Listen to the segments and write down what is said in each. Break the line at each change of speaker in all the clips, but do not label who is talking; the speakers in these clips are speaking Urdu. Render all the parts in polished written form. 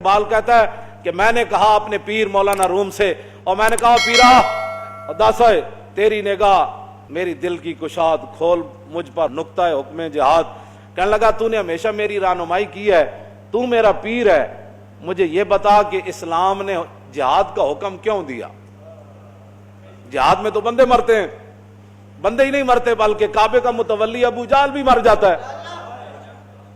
اقبال کہتا ہے کہ میں نے کہا اپنے پیر مولانا روم سے، اور میں نے کہا پیرا داسے تیری نگاہ میری دل کی کشاد، کھول مجھ پر نقطہ حکم جہاد۔ کہنے لگا تو نے ہمیشہ میری رہنمائی کی ہے، تو میرا پیر ہے، مجھے یہ بتا کہ اسلام نے جہاد کا حکم کیوں دیا؟ جہاد میں تو بندے مرتے ہیں، بندے ہی نہیں مرتے بلکہ کعبے کا متولی ابو جہل بھی مر جاتا ہے،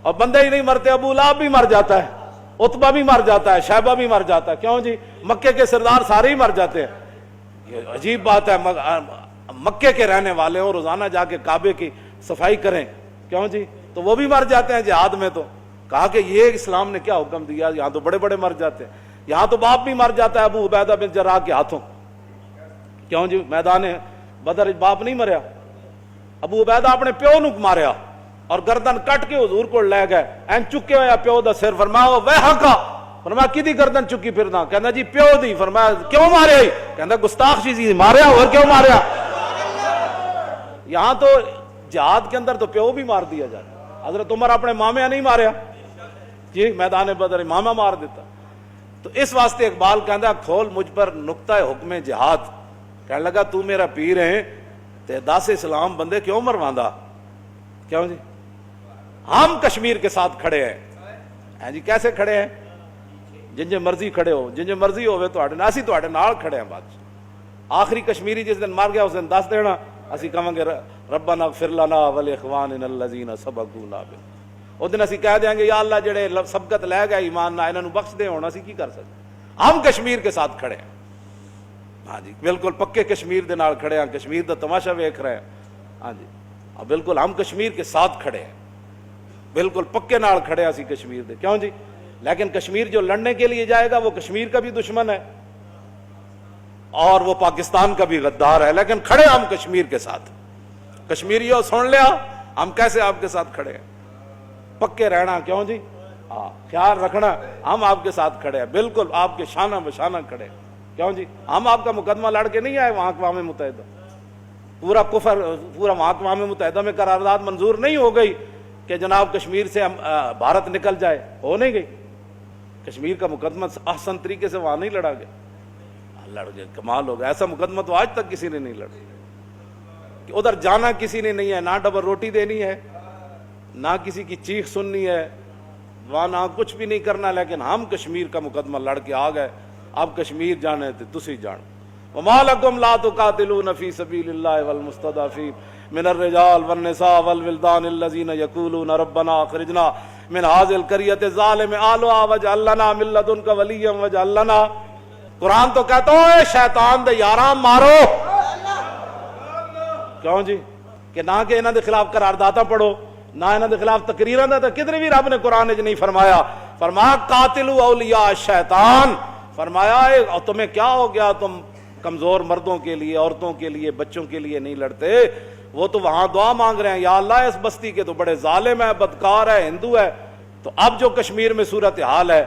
اور بندے ہی نہیں مرتے، ابو لہب بھی مر جاتا ہے، عتبہ بھی مر جاتا ہے، شیبہ بھی مر جاتا ہے۔ کیوں جی؟ مکے کے سردار سارے ہی مر جاتے ہیں۔ یہ عجیب بات ہے، مکے کے رہنے والے ہوں، روزانہ جا کے کعبے کی صفائی کریں، کیوں جی؟ تو وہ بھی مر جاتے ہیں جہاد میں۔ تو کہا کہ یہ اسلام نے کیا حکم دیا؟ یہاں تو بڑے بڑے مر جاتے ہیں، یہاں تو باپ بھی مر جاتا ہے ابو عبیدہ بن جراح کے ہاتھوں۔ کیوں جی؟ میدان بدر باپ نہیں مریا، ابو عبیدہ اپنے پیو نو ماریا اور گردن کٹ کے حضور کو لے گئے، این چکے ہویا پیو دا سر، فرمایا ویہا کا، فرمایا کدی گردن چکی پھرنا؟ کہندا جی پیو دی۔ فرمایا کیوں ماریا ہی؟ کہندا گستاخ چیزی ماریا، اور کیوں ماریا؟ یہاں تو جہاد کے اندر تو پیو بھی مار دیا جائے۔ حضرت عمر اپنے مامیا نہیں ماریا جی، میدان بدر ماما مار دیتا۔ تو اس واسطے اقبال کہندا کھول مجھ پر نقطہ حکم جہاد۔ کہنے لگا تو میرا پیر ہے تے دس اسلام بندے کیوں مرواندہ؟ کیوں جی؟ ہم کشمیر کے ساتھ کھڑے ہیں جی۔ کیسے کھڑے ہیں؟ جن جو مرضی کھڑے ہو، جن جو مرضی ہوئے تو اسی تو نال کھڑے ہیں۔ بات آخری کشمیری جس دن مر گیا اس دن دس دینا، اسی کہیں گے ربنا اغفر لنا ولاخواننا الذین سبقونا بالایمان۔ اس دن اسی کہہ دیں گے یا اللہ جڑے سبقت لے گئے ایمان نہ، انہاں نوں بخش دے۔ ہن اسی کی کر سکتے؟ ہم کشمیر کے ساتھ کھڑے ہیں، ہاں جی، بالکل پکے کشمیر دے نال کھڑے ہیں، کشمیر دا تماشا ویکھ رہے ہیں، ہاں جی، بالکل ہم کشمیر کے ساتھ کھڑے ہیں، بالکل پکے نال کھڑے ہیں اسی کشمیر دے۔ کیوں جی؟ لیکن کشمیر جو لڑنے کے لیے جائے گا وہ کشمیر کا بھی دشمن ہے اور وہ پاکستان کا بھی غدار ہے، لیکن کھڑے ہم کشمیر کے ساتھ۔ کشمیریوں سن لیا ہم کیسے آپ کے ساتھ کھڑے ہیں، پکے رہنا، کیوں جی؟ ہاں، خیال رکھنا، ہم آپ کے ساتھ کھڑے ہیں، بالکل آپ کے شانہ بشانہ کھڑے ہیں۔ کیوں جی؟ ہم آپ کا مقدمہ لڑ کے نہیں آئے وہاں اقوام متحدہ، پورا کفر، پورا وہاں اقوام متحدہ میں قرارداد منظور نہیں ہو گئی کہ جناب کشمیر سے بھارت نکل جائے، ہو نہیں گئی۔ کشمیر کا مقدمہ احسن طریقے سے وہاں نہیں لڑا گیا، لڑ گئے، کمال ہو گیا۔ ایسا مقدمہ تو آج تک کسی نے نہیں لڑا کہ ادھر جانا کسی نے نہیں ہے، نہ ڈبل روٹی دینی ہے، نہ کسی کی چیخ سننی ہے، وہاں نہ کچھ بھی نہیں کرنا، لیکن ہم کشمیر کا مقدمہ لڑ کے آ گئے۔ اب کشمیر جانے تھے تسی جان۔ وما لکم لا تقاتلون فی سبیل اللہ والمستضعفین من الرجال والنساء والولدان الذین یقولون ربنا اخرجنا من هذه القریۃ الظالم اہلھا واجعل لنا من لدنک ولیا واجعل لنا۔ قرآن تو کہتا ہے شیطان دے یاراں مارو، کیوں جی؟ کہ نہ کہ انہاں دے خلاف قرارداداں پڑھو، نہ انہاں دے خلاف تقریراں دا، تو کدھر بھی رب نے قرآن وچ نہیں فرمایا۔ فرمایا قاتلوا اولیاء الشیطان، فرمایا تمہیں کیا ہو گیا، تم کمزور مردوں کے لیے، عورتوں کے لیے، بچوں کے لیے نہیں لڑتے؟ وہ تو وہاں دعا مانگ رہے ہیں، یا اللہ اس بستی کے تو بڑے ظالم ہے، بدکار ہے، ہندو ہے۔ تو اب جو کشمیر میں صورتحال ہے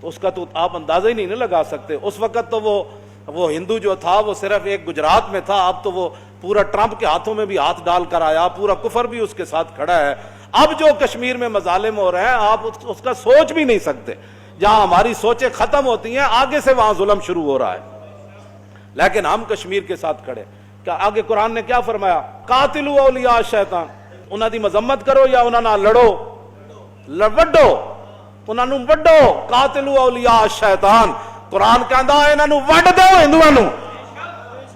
تو اس کا تو آپ اندازہ ہی نہیں لگا سکتے۔ اس وقت تو وہ ہندو جو تھا وہ صرف ایک گجرات میں تھا، اب تو وہ پورا ٹرمپ کے ہاتھوں میں بھی ہاتھ ڈال کر آیا، پورا کفر بھی اس کے ساتھ کھڑا ہے۔ اب جو کشمیر میں مظالم ہو رہے ہیں آپ اس کا سوچ بھی نہیں سکتے۔ جہاں ہماری سوچیں ختم ہوتی ہیں آگے سے وہاں ظلم شروع ہو رہا ہے، لیکن ہم کشمیر کے ساتھ کھڑے۔ کہ آگے قرآن نے کیا فرمایا؟ قاتلوا اولیاء الشیطان، انہاں دی مذمت کرو یا انہاں نال لڑو، وڈو انہاں نوں وڈو۔ قاتلوا اولیاء الشیطان، قرآن کہندا انہاں نوں وڈ دو، ہندوؤں نوں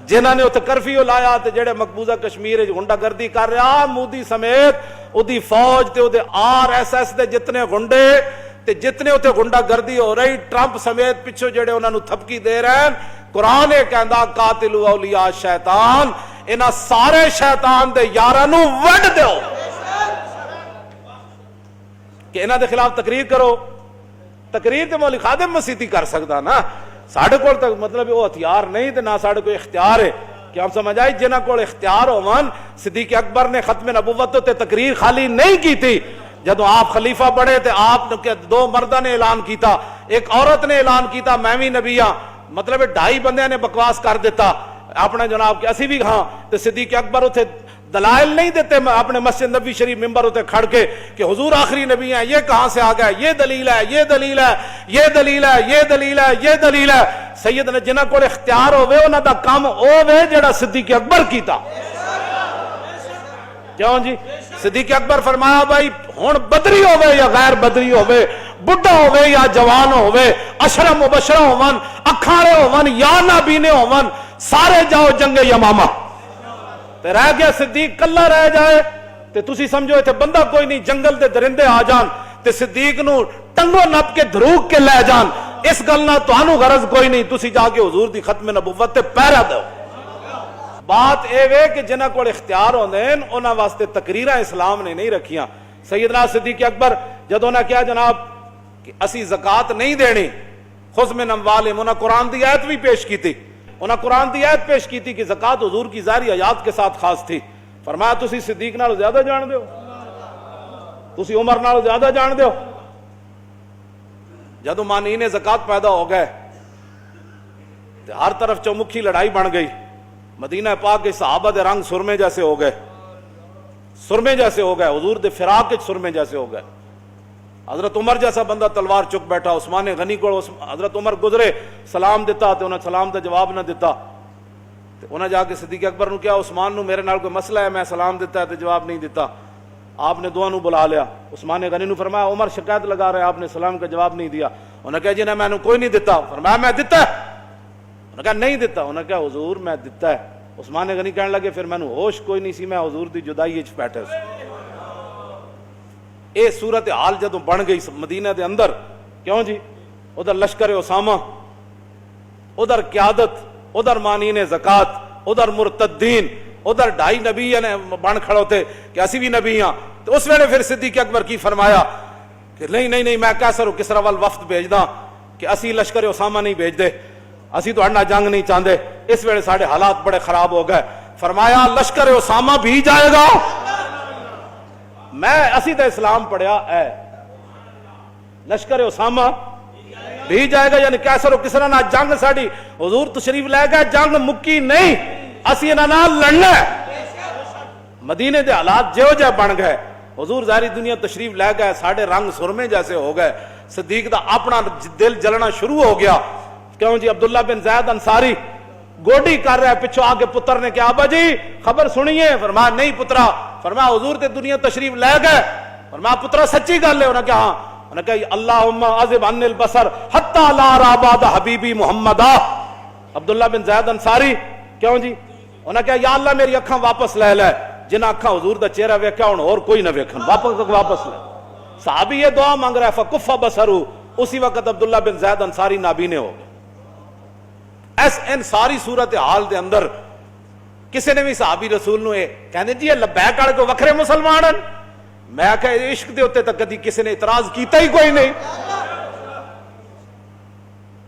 جنہاں نے اتنے کرفیو لایا تے جڑے مقبوضہ کشمیر وچ غنڈہ گردی کر رہا، مودی سمیت اودی فوج تے اودے RSS دے جتنے غنڈے تے جتنے اتنے غنڈہ گردی ہو رہی، ٹرمپ سمیت پیچھے جڑے انہاں نوں تھپکی دے رہے ہیں، قرآن کہندا قاتلوا اولیاء الشیطان، انہاں سارے شیطان دے یاراں نوں وڈ دیو کہ انہاں دے خلاف تقریر کرو۔ تقریر تے مولی خادم مسیتی کر سکدا نا، ساڈے کول تک مطلب وہ ہتھیار نہیں تے نہ ساڈے کوئی اختیار ہے کہ ہم سمجھ آئی جنہاں کول اختیار ہون۔ صدیق اکبر نے ختم نبوت تے تقریر خالی نہیں کی تھی، جدو آپ خلیفہ بڑے تھے آپ کے دو مردہ نے اعلان کیتا، ایک عورت نے اعلان کیتا میں بھی نبی ہاں، مطلب 2.5 بندے نے بکواس کر دیتا اپنے جناب کے، اسی بھی ہاں۔ تو صدیق اکبر اتھے دلائل نہیں دیتے اپنے مسجد نبی شریف ممبر ہوتے کھڑ کے کہ حضور آخری نبی ہیں، یہ کہاں سے آ گئے، یہ دلیل ہے، یہ دلیل ہے، یہ دلیل ہے، یہ دلیل ہے، یہ دلیل ہے۔ سید نے جنہاں کو اختیار ہوئے انہاں دا کام ہوئے جڑا صدیق اکبر کیتا۔ کیوں جی؟ صدیق اکبر فرمایا بھائی ہن بدری ہوئے یا غیر بدری ہوئے، بڑھا ہوئے یا جوان ہوئے، اشرم مبشرہ ہون، اکھاڑے ہون یا نابینے ہون، سارے جاؤ جنگ یمامہ۔ تے رہ گیا صدیق کلا رہ جائے تے تسی سمجھو ایتھے بندہ کوئی نہیں، جنگل دے درندے آ جان تے صدیق نو ٹنگو نپ کے دھروک کے لے جان، اس گل نہ تانوں غرض کوئی نہیں، تسی جا کے حضور دی ختم نبوت تے پہرا دو۔ بات اے وے کہ جنہاں کول اختیار ہوندے ہیں انہاں واسطے تقریراں اسلام نے نہیں رکھیاں۔ سیدنا صدیق اکبر جدوں نہ کیا جناب کہ اسی زکات نہیں دینی، خذ من اموالہم، انہاں قرآن دی آیت بھی پیش کی تھی، انہاں قرآن دی آیت پیش کی تھی کہ زکات حضور کی ظاہری حیات کے ساتھ خاص تھی۔ فرمایا تسی صدیق نال زیادہ جان دیو، تسی عمر نال زیادہ جان دیو۔ جدوں مانعین زکات پیدا ہو گئے تے ہر طرف چومکھی لڑائی بن گئی، مدینہ پاک کے صحابہ دے رنگ سرمے جیسے ہو گئے، سرمے جیسے ہو گئے، حضور دے فراق کے سرمے جیسے ہو گئے۔ حضرت عمر جیسا بندہ تلوار چک بیٹھا، عثمان غنی کو حضرت عمر گزرے سلام دیتا تے انہاں سلام دا جواب نہ دیتا، تے انہاں جا کے صدیق اکبر نو کیا عثمان نو میرے نال کوئی مسئلہ ہے، میں سلام دیتا ہے تے جواب نہیں دیتا۔ آپ نے دعا نو بلا لیا، عثمان غنی نو فرمایا عمر شکایت لگا رہا ہے، آپ نے سلام کا جواب نہیں دیا۔ انہوں نے کہا جی نہ میں نے کوئی نہیں دیتا، فرمایا میں دیتا ہے، انہوں نے کہا نہیں دیتا، انہوں نے کہا حضور میں دیتا ہے۔ عثمان غنی کہنے لگے پھر میں نے ہوش کوئی نہیں سی، میں حضور دی جدائی وچ بیٹھا سی۔ اے صورت حال جدوں بن گئی مدینہ دے اندر، کیوں جی ادھر لشکر اسامہ، ادھر قیادت، ادھر مانعین زکات، ادھر مرتدین، ادھر 2.5 نبی نے بن کھڑو تھے کہ اسی بھی نبی ہاں۔ تو اس ویلے پھر صدیق اکبر کی فرمایا کہ نہیں میں کیسر و کسرا وال وفد بھیج دا کہ اسی لشکر اسامہ نہیں بھیج دے، اسی تو اڑنا جنگ نہیں چاہتے۔ اس ویلے ساڑھے حالات بڑے خراب ہو گئے۔ فرمایا لشکر اسامہ بھی جائے گا، میں اسی تے اسلام پڑھیا ہے، لشکر اسامہ بھی جائے گا، یعنی کیسر و کسرا نہ جنگ ساڑی حضور تشریف لے گئے، جنگ مکی نہیں، اسی انہاں نال لڑنا ہے۔ مدینے دے حالات جو جے بن گئے، حضور ظاہری دنیا تشریف لے گئے، ساڑھے رنگ سرمے جیسے ہو گئے، صدیق دا اپنا دل جلنا شروع ہو گیا۔ کیوں جی عبداللہ بن زید انصاری گوڈی کر رہا ہے، پچھو آگے پتر نے کہا ابا جی خبر سنیے، فرمایا نہیں پترا، فرمایا حضور تے دنیا تشریف لے گئے، فرمایا پترا سچی گل ہے، انہوں نے کہا ہاں، انہوں نے کہا اللہم عذب عن البصر حتی لا را بعد حبیبی محمدہ۔ عبداللہ بن زید انصاری کیوں جی انہوں نے کہا یا اللہ میری اکھاں واپس لے لے، جنہ اکھاں حضور دا چہرہ ویکھا ہن اور کوئی نہ ویکھن، واپس لے۔ صحابی یہ دعا مانگ رہا ہے فکف بصرو، اسی وقت عبداللہ بن زید انصاری نابینے ہو گئے۔ ان ساری صورت حال دے اندر کسی نے بھی صحابی رسول نو کہنے جی یہ لبیک والے کو وکھرے مسلمان ہیں، میں کہ عشق دے ہوتے تک کدی کسی نے اعتراض کیتا ہی کوئی نہیں،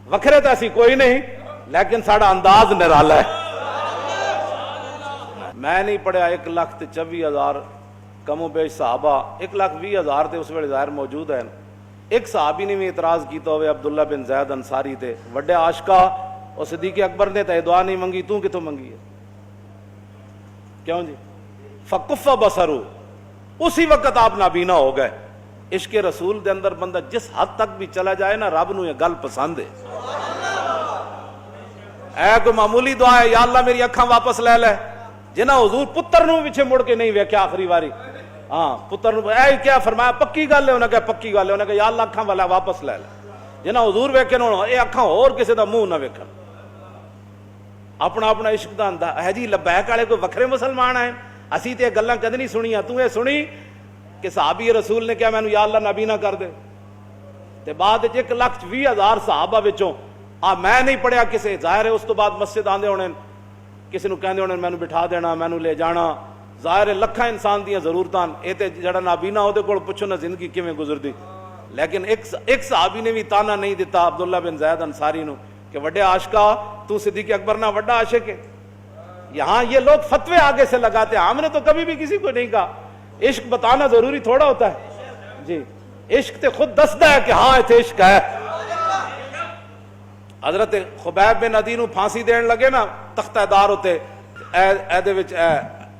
وکھرے تو ایسی کوئی نہیں، لیکن ساڑا انداز نرالا ہے۔ میں نہیں پڑھیا 1,24,000 کم و بیش صحابہ، 1,20,000 تے اس ویلے ظاہر موجود ہیں، ایک صحابی نے بھی اعتراض کیتا ہوئے عبداللہ بن زید انصاری تے، وڈے عاشقہ اور صدیق اکبر نے تے دعا نہیں منگی، تو کتوں منگی ہے؟ کیوں جی فکف بصرو، اسی وقت آپ نابینا ہو گئے۔ عشق رسول دے اندر بندہ جس حد تک بھی چلا جائے نا، رب نو یہ گل پسند ہے۔ اے کوئی معمولی دعا ہے یا اللہ میری اکھاں واپس لے لے، جنہ حضور پتر نو پیچھے مڑ کے نہیں ویکھیا آخری واری، ہاں پتر نو اے کیا فرمایا پکی گل ہے، انہوں نے کہا پکی گل ہے، انہوں نے کہا یا اللہ اکھاں والا واپس لے لے، جنہ حضور ویکھے نو اے اکھاں اور کسی دا منہ نہ ویکھن۔ اپنا اپنا عشق دا انداز ہے جی، لبیک والے کوئی وکھرے مسلمان ہیں، اسی تے گلاں کدی نہیں سنیاں، تو اے سنی کہ صحابی رسول نے کیا مینوں یا اللہ نبی نہ کر دے، تے بعد 1,20,000 صحابہ وچوں میں نہیں پڑھیا کسے، ظاہر ہے اس تو بعد مسجد آندے ہونے، کسی نو کہندے ہونے مینوں بٹھا دینا، مینوں لے جانا، ظاہر ہے لکھاں انسان دیاں ضرورتاں، اے تے جڑا نابینا اودے کول پوچھو نا زندگی کیویں گزردی۔ لیکن ایک صحابی نے بھی تانا نہیں دیتا عبداللہ بن زید انصاری نو کہ وڈے عاشقہ تو صدیق اکبر نہ وڈا عاشق ہے۔ یہاں یہ لوگ فتوے آگے سے لگاتے ہیں، ہم نے تو کبھی بھی کسی کو نہیں کہا، عشق بتانا ضروری تھوڑا ہوتا ہے جی، عشق تے خود دستا ہے کہ ہاں اتنے عشق ہے۔ حضرت خبیب بن عدی نو پھانسی دین لگے نا، تختہ دار ہوتے